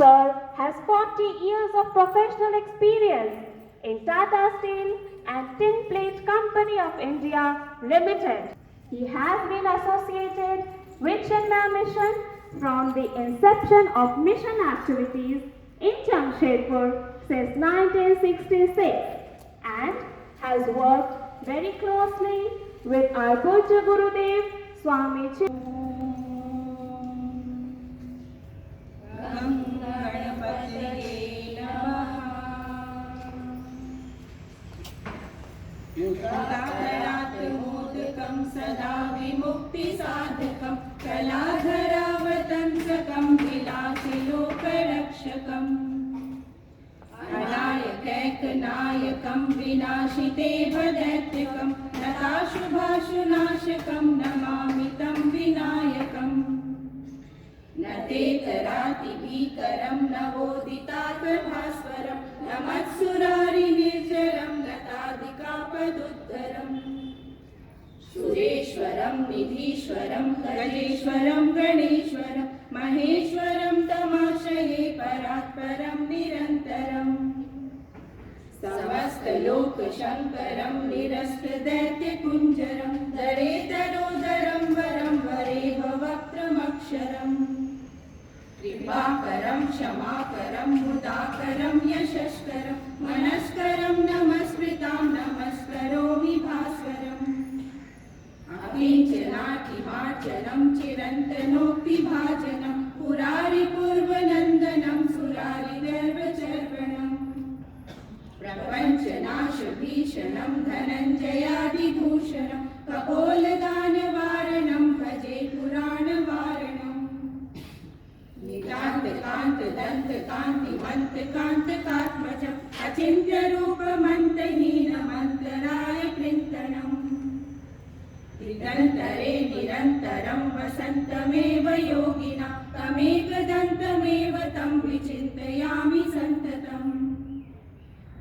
Sir has 40 years of professional experience in Tata Steel and Tin Plate Company of India Limited. He has been associated with Chinmaya Mission from the inception of mission activities in Jamshedpur since 1966 and has worked very closely with our Pujya Gurudev Swami मोदकं सदा विमुक्तिसाधकं कलाधरावतंसकं विलासिलोकरक्षकम् अनायकैकनायकं विनाशितेवदैत्यकं नताशुभाशुनाशकं नमामि तं विनायकम् न तेतरातिभीकरं नवोदितात्मभास्वरं नमत्सुरारिनिर्जरं लतादिकापदुद्धरम् सुरेश्वरं निधीश्वरं गजेश्वरं गणेश्वरं महेश्वरं तमाश्रये परात्परं निरन्तरम् समस्तलोकशङ्करं निरस्तदैत्यकुञ्जरं दरेतरोदरं वरं वरेह वक्त्रमक्षरम् कृपाकरं क्षमाकरं मुदाकरं यशस्करं मनस्करं नमस्कृतां नमस्करोमि भास्वरम् अकिञ्चनाकिमाचलं चिरन्तनोक्तिभाजनं पुरारिपूर्वनन्दनं सुरारिगर्वचर्वणम् प्रपञ्चनाशभीषणं धनञ्जयादिभूषणं कपोलदानवारणं भजे पुराणवारणम् नितान्तकान्तदन्तकान्तिमन्तकान्तकात्मजम् अचिन्त्यरूपमन्तहीनमन्तरायकृन्तनम् त्रिदन्तरे निरन्तरं वसन्तमेव योगिना तमेकदन्तमेव तं विचिन्तयामि सन्ततम्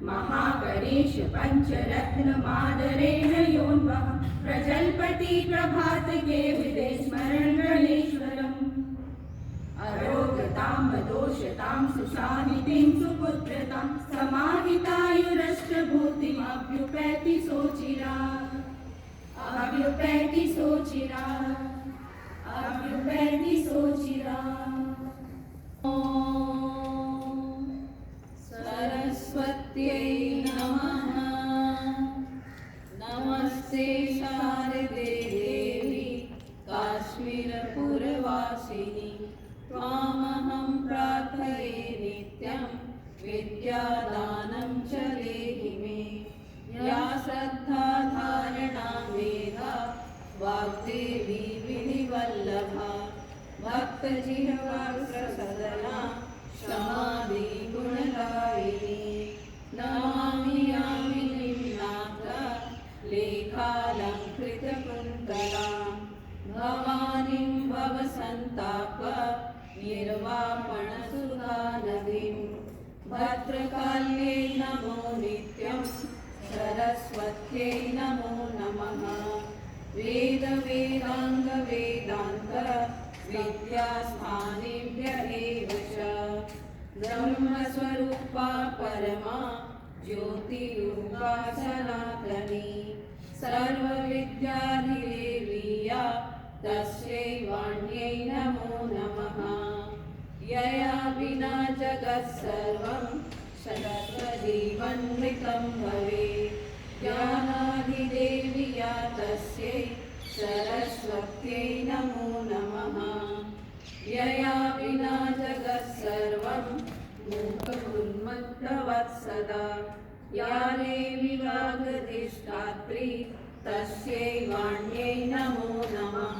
महागणेश पञ्चरत्नमादरेण योन्वः प्रजल्पति प्रभातके विदे स्मरन् गणेश्वरम् अरोगतां दोषतां सुशानितिं सुपुत्रतां समाहितायुरष्टभूतिमभ्युपैति सोचिरात् अभ्युपैति सोचिरात् अभ्युपैति सोचिरात्। सरस्वत्यै नमः। नमस्ते शारदे देवी काश्मीरपुरवासिनी त्वामहं प्रार्थये नित्यं विद्यादानं च देहि मे या श्रद्धा धारणा मेधा वाग्देवी विधिवल्लभा भक्तजिह्वाग्रसदना क्षमादि गुणदायिनी नमामि यामिनीं नाथ लेखालङ्कृतकुन्तलां भवानीं भवसन्ताप निर्वापणसुधानदीं भद्रकाल्ये नमो नित्यं सरस्वत्यै नमो नमः। वेदाङ्गवेदान्त विद्यास्थानेभ्य एव च ब्रह्मस्वरूपा परमा ज्योतिरूपा सनातनी सर्वविद्याधिदेवीया तस्यै वाण्यै नमो नमः। यया विना जगत्सर्वं शतजीवन्मृतं भवेत् ज्ञानाधिदेवीया तस्यै सरस्वत्यै नमो नमः। यया विना जगत्सर्वं मूकमुन्मत्तवत्सदा या देवी वागधिष्ठात्री तस्यै वाण्यै नमो नमः।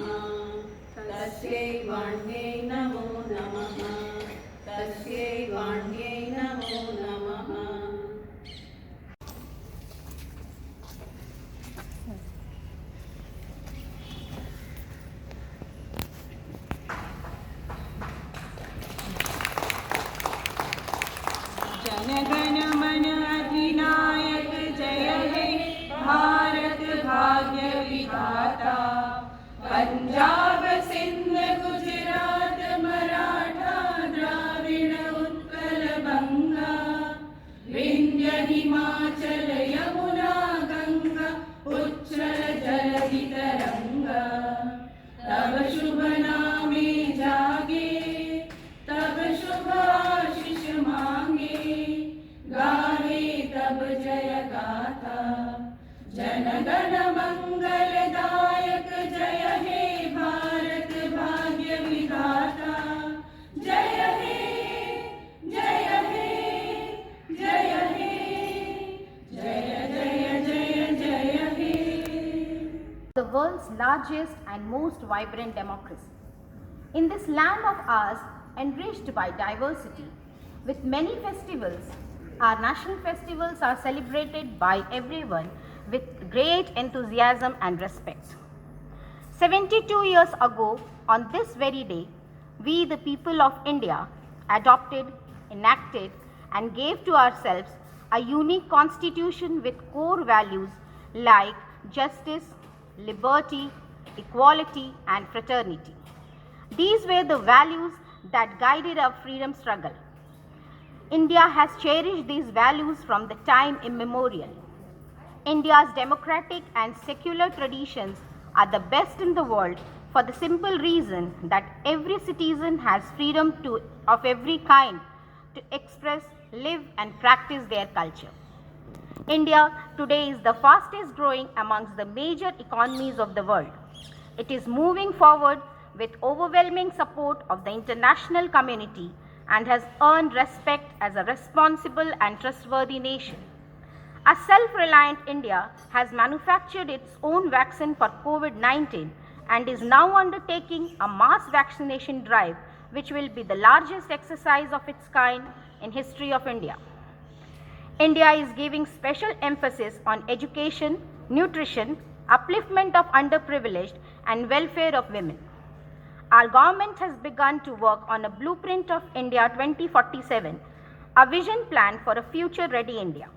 तस्यै वाण्यै नमो नमः। तस्यै वाण्यै नमो नमः। जनगण मन अधिनायक जय हे भारत भाग्य विधाता Punjab Sindh Gujarat Maratha largest and most vibrant democracy. In this land of ours, enriched by diversity, with many festivals, our national festivals are celebrated by everyone with great enthusiasm and respect. 72 years ago, on this very day, we, the people of India, adopted, enacted, and gave to ourselves a unique constitution with core values like justice, liberty, equality, and fraternity. These were the values that guided our freedom struggle. India has cherished these values from the time immemorial. India's democratic and secular traditions are the best in the world for the simple reason that every citizen has freedom of every kind to express, live, and practice their culture. India today is the fastest growing amongst the major economies of the world. It is moving forward with overwhelming support of the international community and has earned respect as a responsible and trustworthy nation. A self-reliant India has manufactured its own vaccine for COVID-19 and is now undertaking a mass vaccination drive which will be the largest exercise of its kind in history of India. India is giving special emphasis on education, nutrition, upliftment of underprivileged and welfare of women. Our government has begun to work on a blueprint of India 2047, a vision plan for a future-ready India.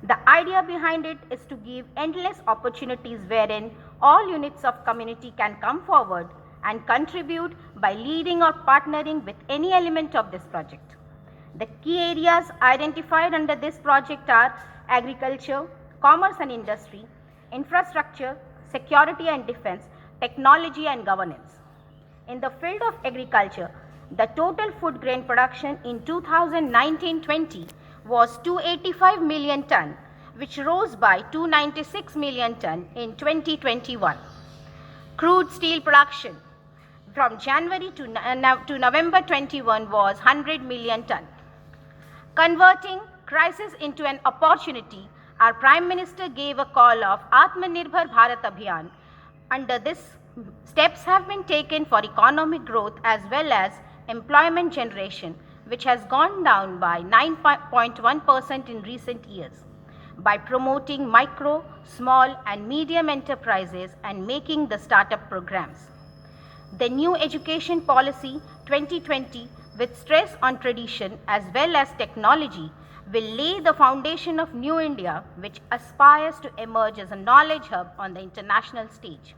The idea behind it is to give endless opportunities wherein all units of community can come forward and contribute by leading or partnering with any element of this project. The key areas identified under this project are agriculture, commerce and industry, infrastructure, security and defense, technology and governance. In the field of agriculture, the total food grain production in 2019-20 was 285 million ton, which rose by 296 million ton in 2021. Crude steel production from January to November 21 was 100 million ton. Converting crisis into an opportunity, our Prime Minister gave a call of Atmanirbhar Bharat Abhiyan. Under this, steps have been taken for economic growth as well as employment generation, which has gone down by 9.1% in recent years, by promoting micro, small and medium enterprises and making the startup programs. The new education policy 2020, with stress on tradition as well as technology, will lay the foundation of New India, which aspires to emerge as a knowledge hub on the international stage.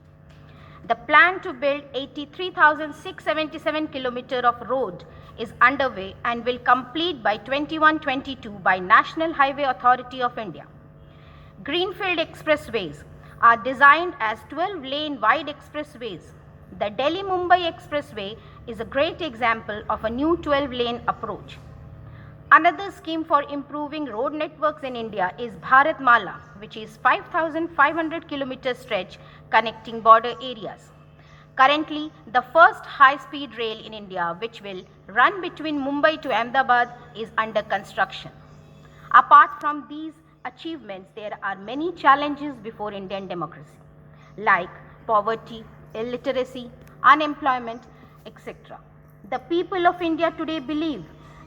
The plan to build 83,677 km of road is underway and will complete by 21-22 by National Highway Authority of India. Greenfield expressways are designed as 12-lane wide expressways. The Delhi-Mumbai Expressway is a great example of a new 12-lane approach. Another scheme for improving road networks in India is Bharatmala, which is 5,500 km stretch connecting border areas. Currently, the first high-speed rail in India, which will run between Mumbai to Ahmedabad, is under construction. Apart from these achievements, there are many challenges before Indian democracy, like poverty, illiteracy, unemployment, etc. The people of India today believe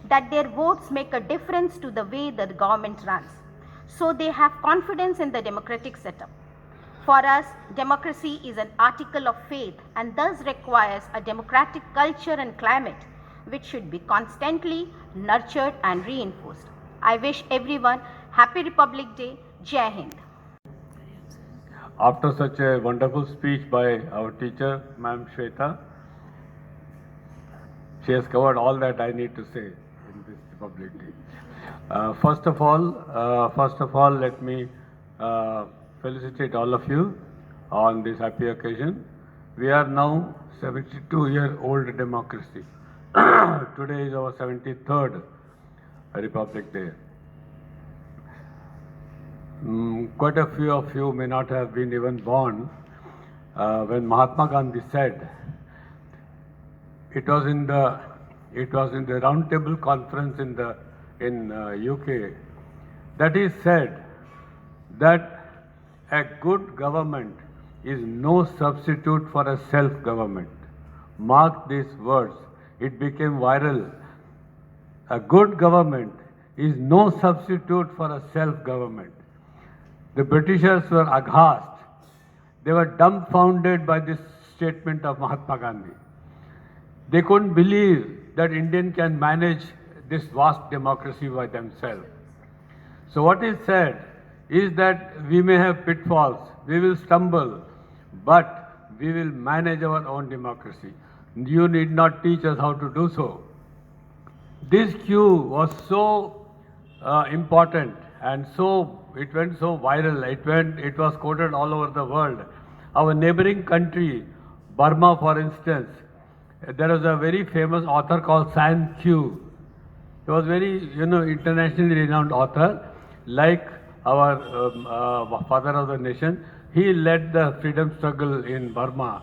that their votes make a difference to the way the government runs. So they have confidence in the democratic setup. For us, democracy is an article of faith and thus requires a democratic culture and climate which should be constantly nurtured and reinforced. I wish everyone Happy Republic Day. Jai Hind. After such a wonderful speech by our teacher, Ma'am Shweta, she has covered all that I need to say in this Republic Day. First of all, let me felicitate all of you on this happy occasion. We are now 72-year-old democracy. Today is our 73rd Republic Day. Quite a few of you may not have been even born when Mahatma Gandhi said, it was in the round table conference in UK that he said that a good government is no substitute for a self-government. Mark these words. It became viral. A good government is no substitute for a self-government. The Britishers were aghast. They were dumbfounded by this statement of Mahatma Gandhi. They couldn't believe that India can manage this vast democracy by themselves. So what is said is that we may have pitfalls, we will stumble, but we will manage our own democracy. You need not teach us how to do so. This cue was so important and so it went so viral. It was quoted all over the world. Our neighboring country, Burma, for instance, there was a very famous author called San Q. He was very, internationally renowned author, like our father of the nation. He led the freedom struggle in Burma.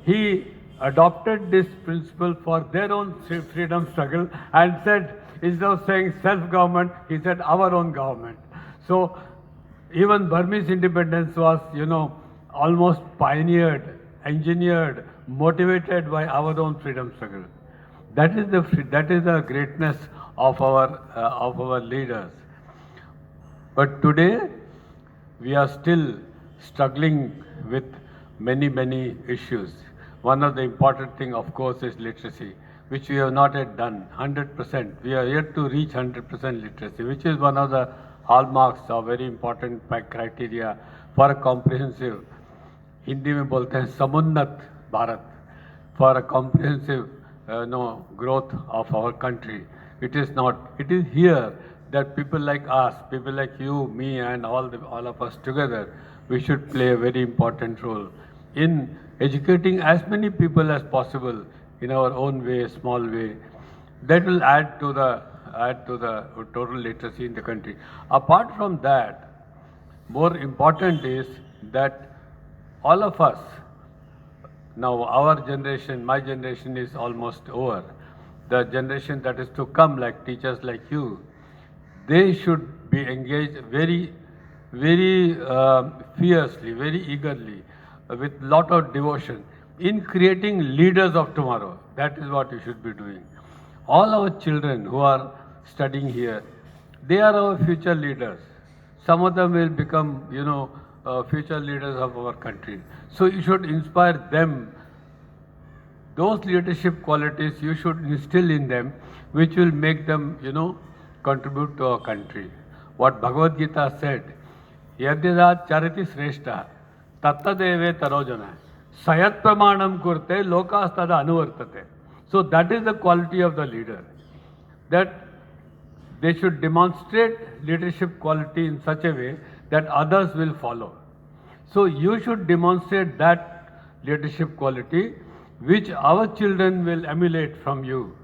He adopted this principle for their own freedom struggle and said, instead of saying self-government, he said our own government. So even Burmese independence was, almost pioneered, engineered, motivated by our own freedom struggle. That is the greatness of our leaders. But today we are still struggling with many issues. One of the important thing, of course, is literacy, which we have not yet done 100%. We are yet to reach 100% literacy, which is one of the hallmarks or very important criteria for a comprehensive, Hindi में बोलते हैं समुन्नत Bharat, for a comprehensive growth of our country. It is not. It is here that people like us, people like you, me, and all of us together, we should play a very important role in educating as many people as possible in our own way, small way. That will add to the total literacy in the country. Apart from that, more important is that all of us, now our generation, my generation is almost over. The generation that is to come, like teachers like you, they should be engaged very fiercely, very eagerly, with lot of devotion in creating leaders of tomorrow. That is what you should be doing. All our children who are studying here, they are our future leaders. Some of them will become, future leaders of our country. So you should inspire them. Those leadership qualities you should instill in them, which will make them, contribute to our country. What Bhagavad Gita said, Yadyadat chariti shrestha, tattadeve tarojana, sayat pramanam kurte, lokas tada anuvartate. So that is the quality of the leader, that they should demonstrate leadership quality in such a way that others will follow. So you should demonstrate that leadership quality which our children will emulate from you.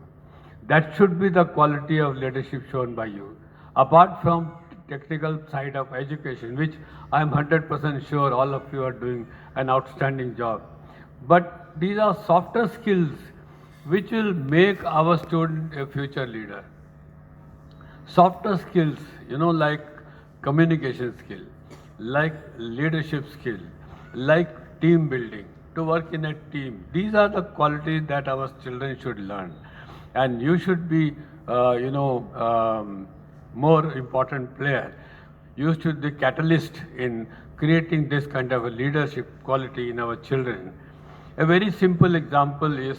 That should be the quality of leadership shown by you. Apart from technical side of education, which I am 100% sure all of you are doing an outstanding job. But these are softer skills which will make our student a future leader. Softer skills, like communication skill, like leadership skill, like team building, to work in a team. These are the qualities that our children should learn. And you should be, more important player. You should be catalyst in creating this kind of a leadership quality in our children. A very simple example is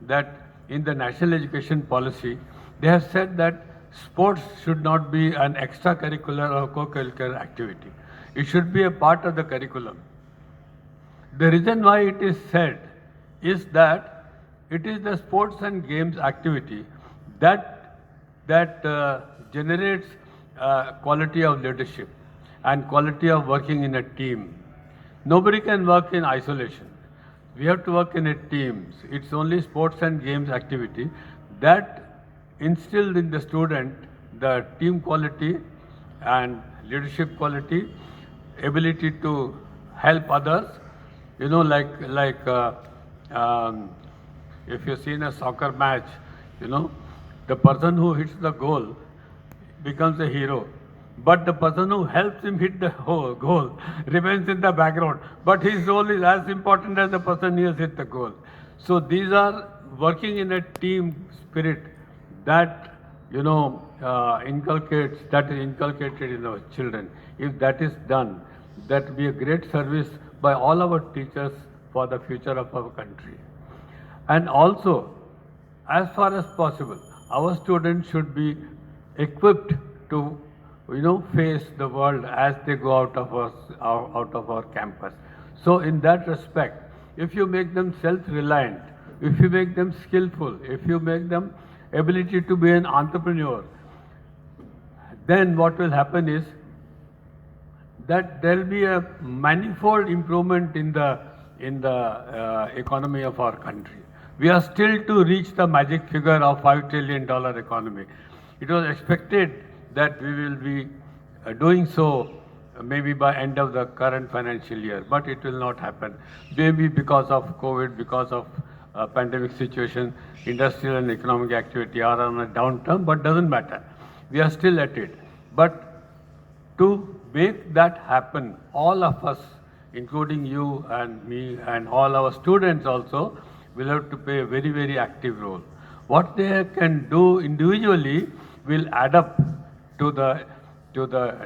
that in the national education policy, they have said that sports should not be an extracurricular or co-curricular activity. It should be a part of the curriculum. The reason why it is said is that it is the sports and games activity that generates quality of leadership and quality of working in a team. Nobody can work in isolation. We have to work in a team. It's only sports and games activity that instilled in the student the team quality and leadership quality, ability to help others. If you've seen a soccer match, the person who hits the goal becomes a hero. but the person who helps him hit the goal remains in the background. But his role is as important as the person who has hit the goal. So these are working in a team spirit that that is inculcated in our children. If that is done, that will be a great service by all our teachers for the future of our country. And also, as far as possible, our students should be equipped to face the world as they go out of our campus. So in that respect, if you make them self-reliant, if you make them skillful, if you make them ability to be an entrepreneur, then what will happen is that there will be a manifold improvement in the economy of our country. We are still to reach the magic figure of $5 trillion economy. It was expected that we will be doing so maybe by end of the current financial year, but it will not happen. Maybe because of COVID, because of pandemic situation, industrial and economic activity are on a downturn, but doesn't matter. We are still at it. But to make that happen, all of us, including you and me and all our students also, will have to play a very, very active role. What they can do individually will add up to the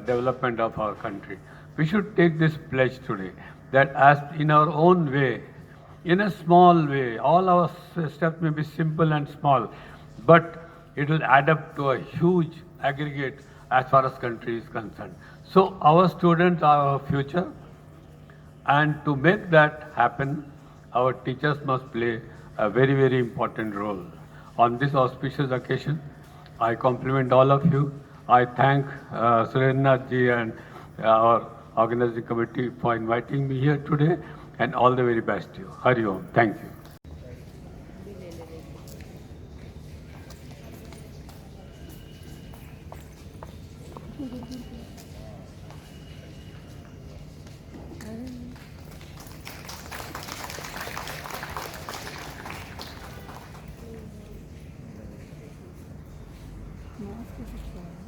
development of our country. We should take this pledge today that as in our own way, in a small way, all our steps may be simple and small, but it will add up to a huge aggregate as far as country is concerned. So our students are our future, and to make that happen, our teachers must play a very, very important role. On this auspicious occasion, I compliment all of you. I thank Surendranath ji and our organizing committee for inviting me here today, and all the very best to you. Hari Om. Thank you. Mask is